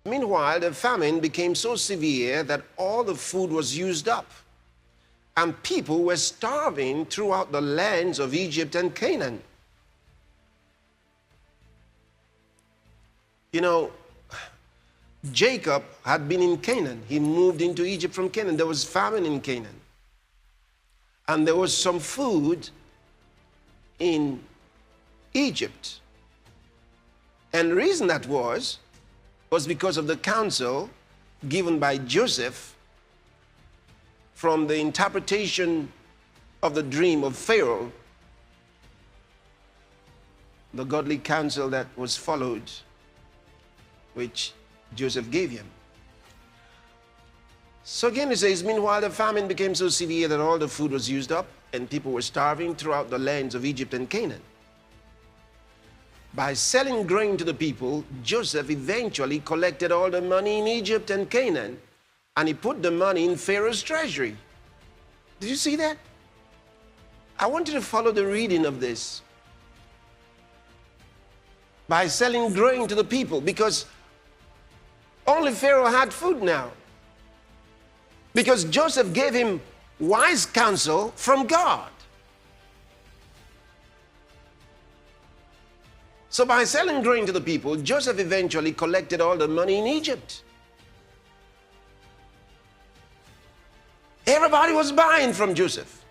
Meanwhile, the famine became so severe that all the food was used up, and people were starving throughout the lands of Egypt and Canaan. You know, Jacob had been in Canaan. He moved into Egypt from Canaan. There was famine in Canaan. And there was some food in Egypt. And the reason that was because of the counsel given by Joseph from the interpretation of the dream of Pharaoh, the godly counsel that was followed, which Joseph gave him. So again it says, meanwhile the famine became so severe that all the food was used up and people were starving throughout the lands of Egypt and Canaan. By selling grain to the people, Joseph eventually collected all the money in Egypt and Canaan, and he put the money in Pharaoh's treasury. Did you see that? I want you to follow the reading of this. By selling grain to the people, because only Pharaoh had food now. Because Joseph gave him wise counsel from God. So by selling grain to the people, Joseph eventually collected all the money in Egypt. Everybody was buying from Joseph.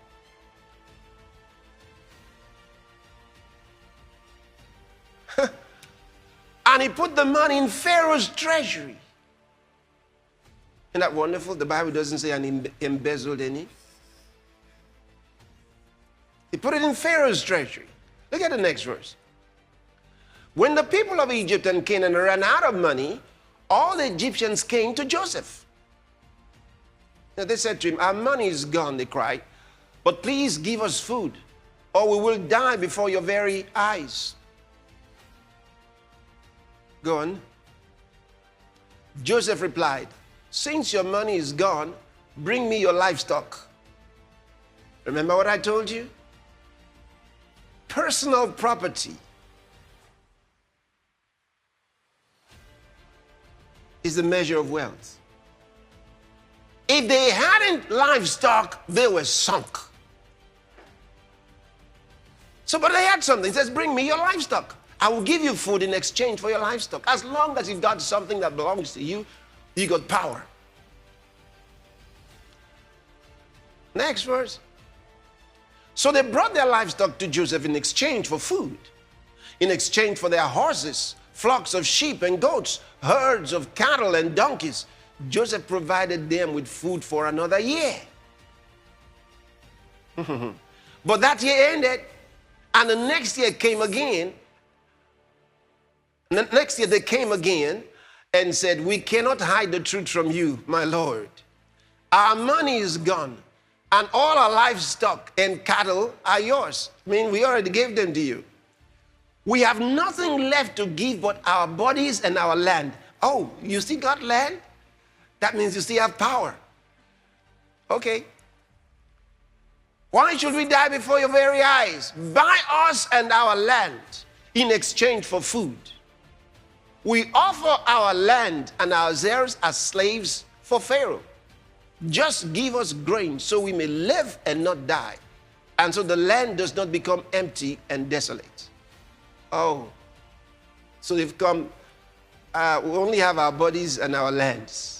And he put the money in Pharaoh's treasury. Isn't that wonderful? The Bible doesn't say and embezzled any. He put it in Pharaoh's treasury. Look at the next verse. When the people of Egypt and Canaan ran out of money, all the Egyptians came to Joseph. Now they said to him, our money is gone, they cried, but please give us food, or we will die before your very eyes. Go on. Joseph replied, since your money is gone, bring me your livestock. Remember what I told you? Personal property is the measure of wealth. If they hadn't livestock, they were sunk. So, but they had something. He says, bring me your livestock. I will give you food in exchange for your livestock. As long as you've got something that belongs to you, you got power. Next verse. So they brought their livestock to Joseph in exchange for food, in exchange for their horses, flocks of sheep and goats, herds of cattle and donkeys. Joseph provided them with food for another year. But that year ended, and the next year came again. The next year they came again and said, we cannot hide the truth from you, my Lord. Our money is gone, and all our livestock and cattle are yours. I mean, we already gave them to you. We have nothing left to give but our bodies and our land. Oh, you still got land? That means you still have power. Okay. Why should we die before your very eyes? Buy us and our land in exchange for food. We offer our land and our heirs as slaves for Pharaoh. Just give us grain so we may live and not die, and so the land does not become empty and desolate. Oh, so they've come, we only have our bodies and our lands.